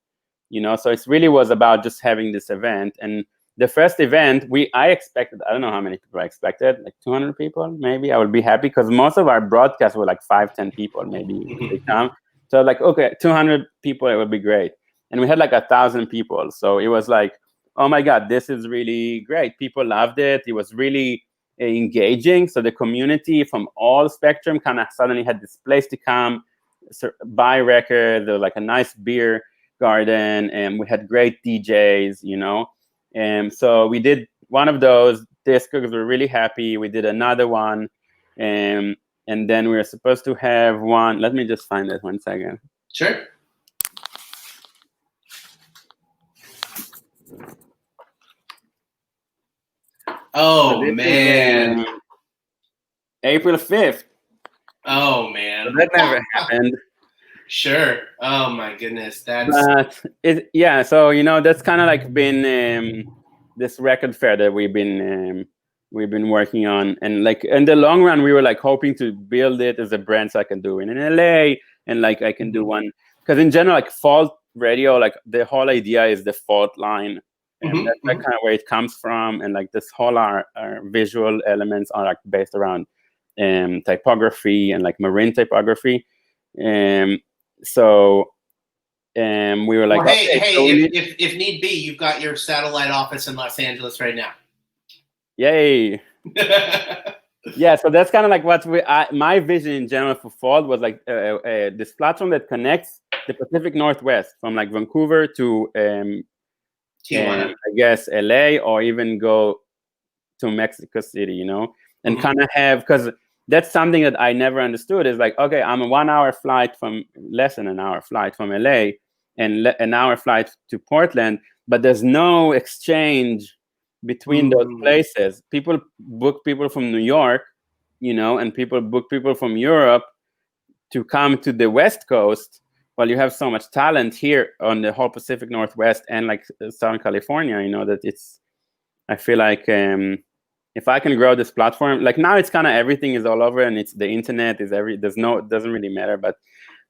So it really was about just having this event. And the first event, I expected, I don't know how many people I expected, like 200 people, maybe. I would be happy, because most of our broadcasts were like 5-10 people, maybe they come. So like, okay, 200 people, it would be great. And we had like 1,000 people. So it was like, oh my God, this is really great. People loved it. It was really engaging. So the community from all spectrum kind of suddenly had this place to come, buy records. There was like a nice beer garden, and we had great DJs, And so we did one of those. Discogs were really happy. We did another one. And then we were supposed to have one. Let me just find it 1 second. Sure. Oh, man. April 5th. Oh, man. So that never happened. Sure. Oh, my goodness. So, that's kind of like been this record fair that we've been working on. And like in the long run, we were like hoping to build it as a brand, so I can do it in LA, and like I can do one. Because in general, like Fault Radio, like the whole idea is the fault line. And that's like kind of where it comes from. And like this whole our visual elements are like based around typography and like marine typography. So we were like, well, hey, okay, so if need be, you've got your satellite office in Los Angeles right now. Yay. Yeah, so that's kind of like what my vision in general for Fold was like this platform that connects the Pacific Northwest from like Vancouver to Tijuana. I guess LA, or even go to Mexico City, you know, and kind of have, because that's something that I never understood is like, okay, I'm a 1 hour flight from less than an hour flight from LA and an hour flight to Portland, but there's no exchange between those places. People book people from New York, you know, and people book people from Europe to come to the West Coast. Well, you have so much talent here on the whole Pacific Northwest and like Southern California, you know, that it's, I feel like if I can grow this platform, like now it's kind of everything is all over and it's the internet is it doesn't really matter, but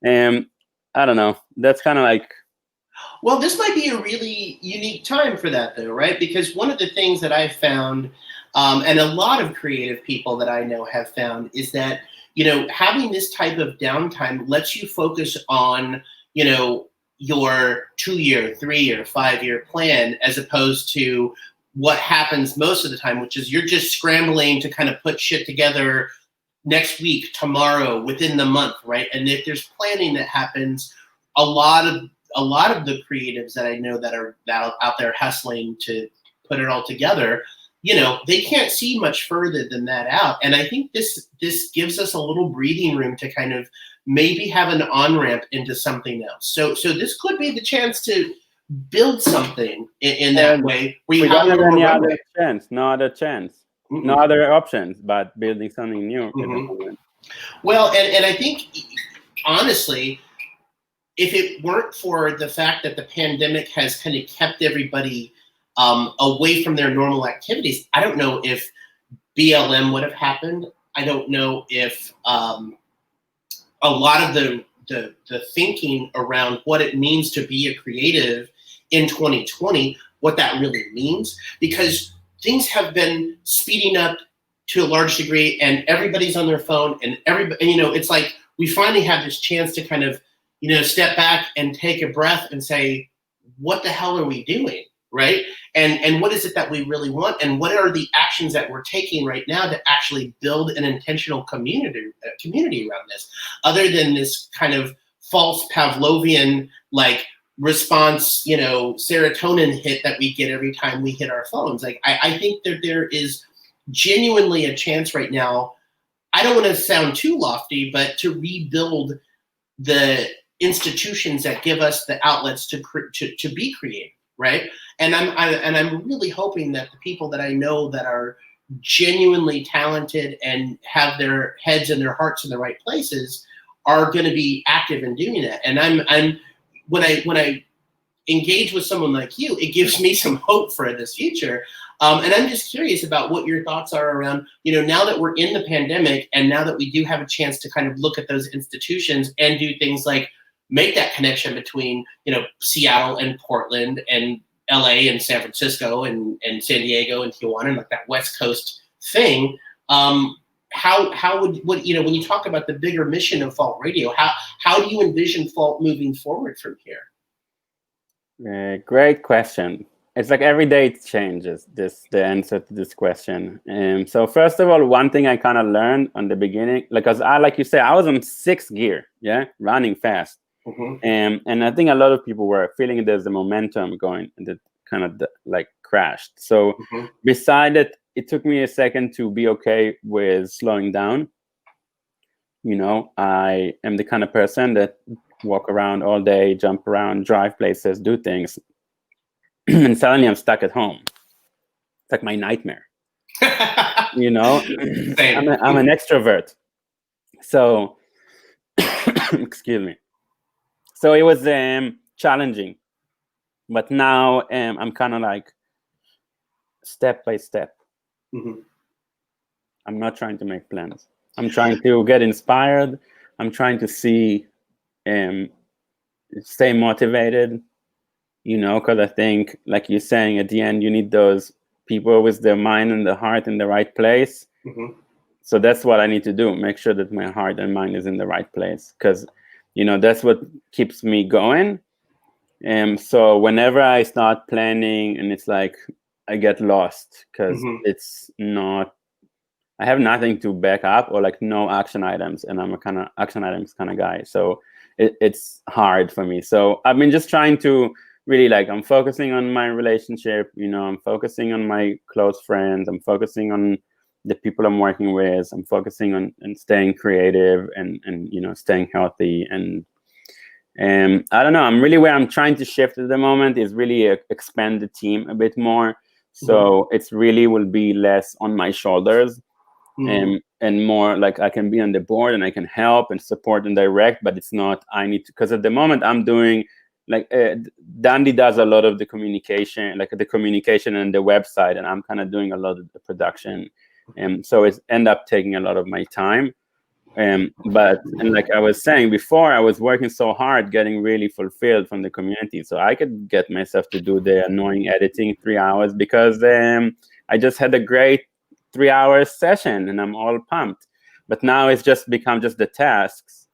I don't know. That's kind of like. Well, this might be a really unique time for that though, right? Because one of the things that I've found, and a lot of creative people that I know have found, is that, you know, having this type of downtime lets you focus on, you know, your 2-year, 3-year, 5-year plan, as opposed to what happens most of the time, which is you're just scrambling to kind of put shit together next week, tomorrow, within the month, right? And if there's planning that happens, a lot of the creatives that I know that are out there hustling to put it all together, you know, they can't see much further than that out. And I think this gives us a little breathing room to kind of maybe have an on-ramp into something else. So this could be the chance to build something in that way where you have any other chance, no other chance, no other options but building something new. Well, and I think honestly, if it weren't for the fact that the pandemic has kind of kept everybody away from their normal activities, I don't know if BLM would have happened. I don't know if a lot of the thinking around what it means to be a creative in 2020, what that really means, because things have been speeding up to a large degree and everybody's on their phone and everybody, you know, it's like we finally have this chance to kind of, you know, step back and take a breath and say, what the hell are we doing, right? And what is it that we really want? And what are the actions that we're taking right now to actually build an intentional community around this, other than this kind of false Pavlovian like response, you know, serotonin hit that we get every time we hit our phones. Like I think that there is genuinely a chance right now. I don't want to sound too lofty, but to rebuild the institutions that give us the outlets to be creative, right? And I'm really hoping that the people that I know that are genuinely talented and have their heads and their hearts in the right places are going to be active in doing that. And I'm when I engage with someone like you, it gives me some hope for this future. And I'm just curious about what your thoughts are around, you know, now that we're in the pandemic and now that we do have a chance to kind of look at those institutions and do things like make that connection between, you know, Seattle and Portland and LA and San Francisco and San Diego and Tijuana and like that West Coast thing. How would, what, you know, when you talk about the bigger mission of Fault Radio, how do you envision Fault moving forward from here? Great question. It's like every day it changes, the answer to this question. So first of all, one thing I kind of learned on the beginning, because like you say, I was on 6th gear, yeah, running fast. And I think a lot of people were feeling there's a momentum going and that kind of like crashed. So beside it took me a second to be okay with slowing down. You know, I am the kind of person that walk around all day, jump around, drive places, do things. And suddenly I'm stuck at home. It's like my nightmare. You know, I'm an extrovert. So, excuse me. So it was challenging. But now I'm kind of like step by step. I'm not trying to make plans. I'm trying to get inspired. I'm trying to see, stay motivated. because I think, like you're saying, at the end, you need those people with their mind and the heart in the right place. Mm-hmm. So that's what I need to do. Make sure that my heart and mind is in the right place, because, that's what keeps me going. And so whenever I start planning and it's like I get lost because it's not, I have nothing to back up or like no action items, and I'm a kind of action items kind of guy. So it's hard for me. So I've been just trying to really I'm focusing on my relationship, I'm focusing on my close friends, I'm focusing on the people I'm working with, I'm focusing on staying creative and staying healthy. And I don't know, I'm really, where I'm trying to shift at the moment is really expand the team a bit more. So it's really will be less on my shoulders. And more like I can be on the board and I can help and support and direct, but it's not I need to, because at the moment I'm doing Dandy does a lot of the communication, like the communication and the website, and I'm kind of doing a lot of the production, and so it's end up taking a lot of my time. But like I was saying before, I was working so hard, getting really fulfilled from the community, so I could get myself to do the annoying editing 3 hours because I just had a great 3 hour session and I'm all pumped. But now it's just become just the tasks,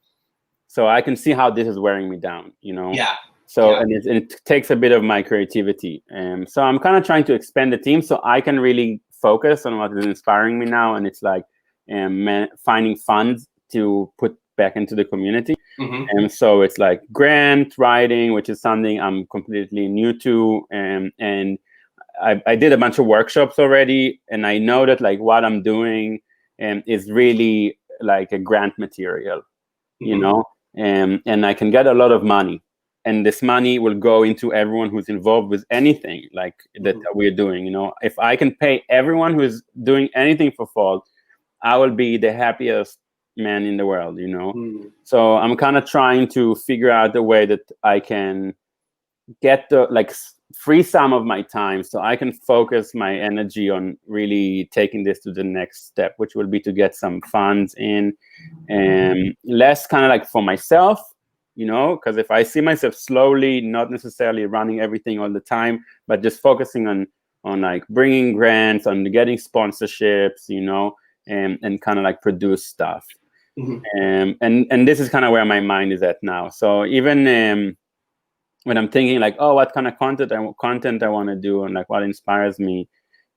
so I can see how this is wearing me down. Yeah. So Yeah. and it takes a bit of my creativity. So I'm kind of trying to expand the team so I can really focus on what is inspiring me now, and it's like finding funds to put back into the community. And so it's like grant writing, which is something I'm completely new to, and I did a bunch of workshops already, and I know that like what I'm doing is really like a grant material, and I can get a lot of money, and this money will go into everyone who's involved with anything like that we're doing. If I can pay everyone who's doing anything for Fault, I will be the happiest man in the world. So I'm kind of trying to figure out the way that I can get the free some of my time so I can focus my energy on really taking this to the next step, which will be to get some funds in, and less kind of like for myself, because if I see myself slowly, not necessarily running everything all the time, but just focusing on like bringing grants, on getting sponsorships, and kind of like produce stuff. And this is kind of where my mind is at now. So even when I'm thinking like, oh, what kind of content I want to do, and like what inspires me,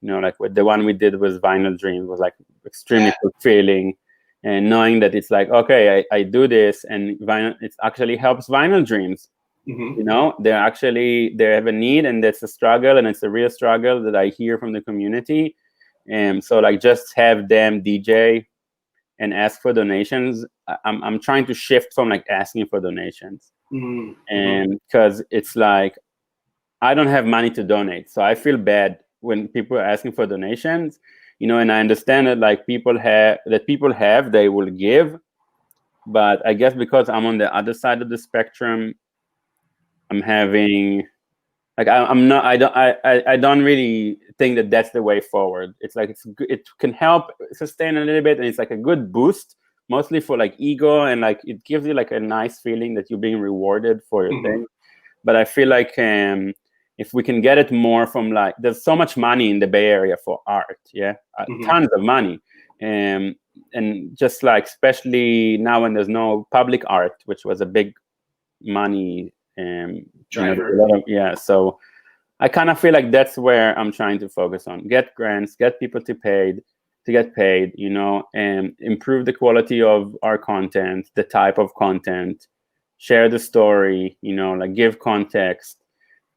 like with the one we did with Vinyl Dreams was like extremely fulfilling, and knowing that it's like, okay, I do this, and it actually helps Vinyl Dreams. They have a need, and that's a struggle, and it's a real struggle that I hear from the community. And so like just have them DJ and ask for donations. I'm trying to shift from like asking for donations. And because it's like I don't have money to donate, so I feel bad when people are asking for donations, and I understand that like people have, they will give, but I guess because I'm on the other side of the spectrum, I'm having like I don't really think that that's the way forward. It's like it can help sustain a little bit, and it's like a good boost, mostly for like ego, and like it gives you like a nice feeling that you're being rewarded for your thing. But I feel like if we can get it more from like, there's so much money in the Bay Area for art, tons of money, and just like especially now when there's no public art, which was a big money driver. So I kind of feel like that's where I'm trying to focus on: get grants, get people to get paid, and improve the quality of our content, the type of content, share the story, like give context,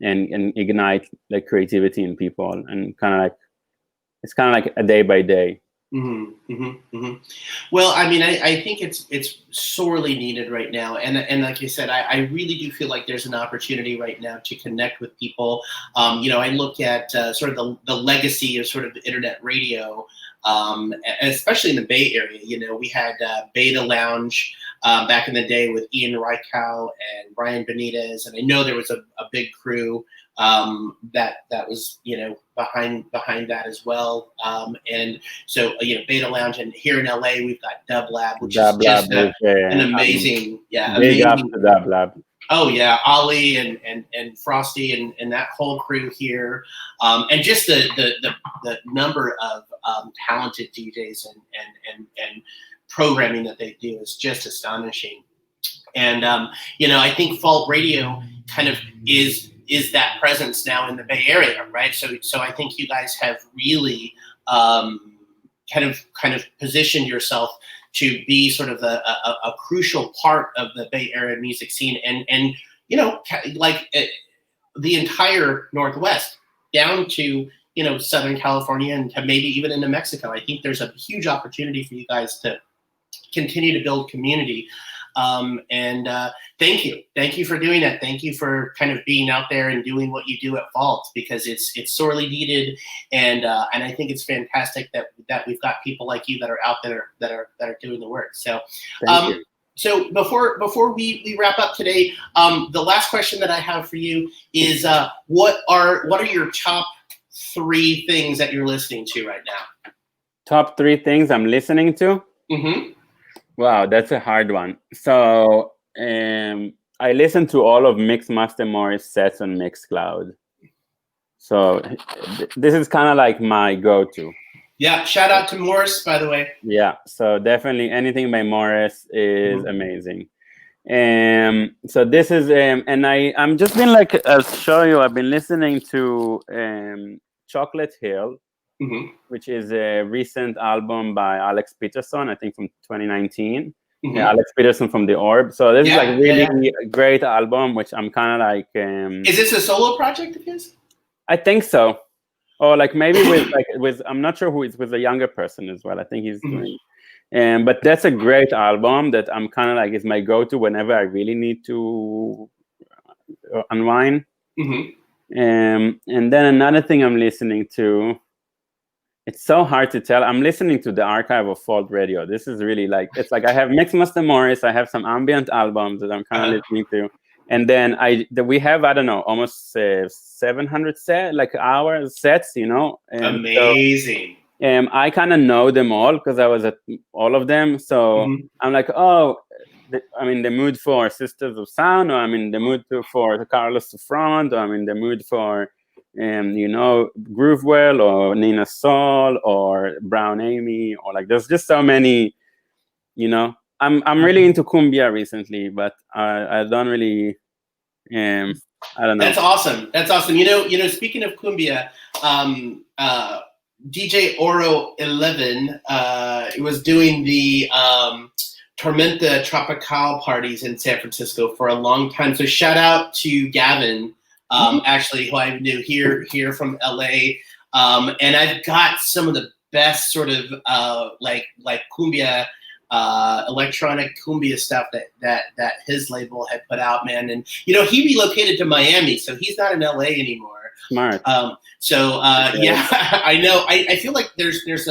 and ignite like creativity in people, and kind of like it's kind of like a day by day. Well, I mean, I think it's sorely needed right now, and like you said, I really do feel like there's an opportunity right now to connect with people. I look at sort of the legacy of sort of the internet radio, especially in the Bay Area. We had Beta Lounge back in the day with Ian Reichow and Brian Benitez, and I know there was a big crew that was behind that as well, and so Beta Lounge, and here in LA we've got Dub Lab, which is just an amazing big up to Dub Lab. Oh yeah, Ollie and Frosty and that whole crew here, and just the number of talented DJs and programming that they do is just astonishing. And I think Fault Radio kind of is that presence now in the Bay Area, right? So I think you guys have really kind of positioned yourself to be sort of a crucial part of the Bay Area music scene, and like the entire Northwest down to Southern California and to maybe even into Mexico. I think there's a huge opportunity for you guys to continue to build community. And thank you for doing that. Thank you for kind of being out there and doing what you do at Fault, because it's sorely needed, and I think it's fantastic that we've got people like you that are out there that are doing the work. So, Thank you. So before we wrap up today, the last question that I have for you is what are your top 3 things that you're listening to right now? Top 3 things I'm listening to? Mm-hmm. Wow, that's a hard one. So I listen to all of Mixmaster Morris sets on Mixcloud. So this is kind of like my go-to. Yeah, shout out to Morris, by the way. Yeah, so definitely anything by Morris is amazing. So this is and I'm just been like, I'll show you. I've been listening to Chocolate Hill, which is a recent album by Alex Peterson, I think from 2019. Yeah, Alex Peterson from The Orb. So this is like really a great album, which I'm kind of like. Is this a solo project of his? I think so. Or like maybe with I'm not sure who is, with a younger person as well. I think he's doing. But that's a great album that I'm kind of like is my go-to whenever I really need to unwind. And then another thing I'm listening to, it's so hard to tell. I'm listening to the archive of Fault Radio. This is really like, it's like I have Mixmaster Morris, I have some ambient albums that I'm kind of listening to. And then we have, I don't know, almost 700 hours sets, And amazing. So, I kind of know them all because I was at all of them. So I'm like, I'm in the mood for Sisters of Sound, or I'm in the mood for Carlos Front, or I'm in the mood for, Groovewell, or Nina Soul, or Brown Amy, or like there's just so many, I'm really into cumbia recently, but I don't really, I don't know. That's awesome. Speaking of cumbia, DJ Oro 11 was doing the Tormenta Tropical parties in San Francisco for a long time. So shout out to Gavin, actually, who I knew here from LA. And I've got some of the best sort of like cumbia, electronic cumbia stuff that his label had put out, man. And he relocated to Miami, so he's not in LA anymore. Smart. Yeah, I know. I feel like there's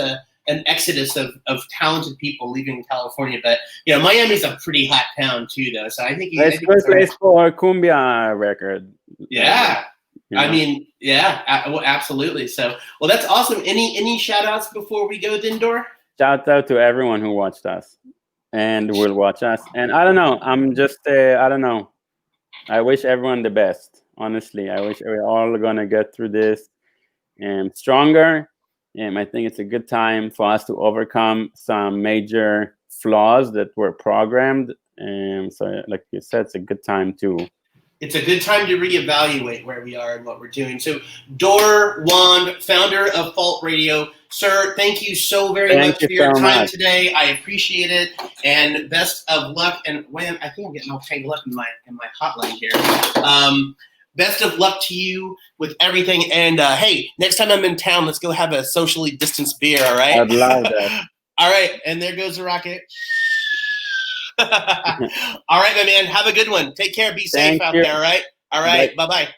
an exodus of talented people leaving California, but Miami's a pretty hot town too, though. So I think it's a good place for a cumbia record. Yeah. I mean, yeah, well, absolutely. So, well, that's awesome. Any shout outs before we go, Dor? Shout out to everyone who watched us and will watch us. And I don't know, I'm just, I don't know. I wish everyone the best. Honestly, I wish we're all going to get through this stronger. I think it's a good time for us to overcome some major flaws that were programmed. So like you said, it's a good time to. It's a good time to reevaluate where we are and what we're doing. So Dor Wand, founder of Fault Radio. Sir, thank you so very much for your time today. I appreciate it. And best of luck. And when I think I'm getting all tangled up in my hotline here. Best of luck to you with everything. And hey, next time I'm in town, let's go have a socially distanced beer, all right? I'd love that. All right, and there goes the rocket. All right, my man, have a good one. Take care. Be safe out there, all right? All right, bye-bye.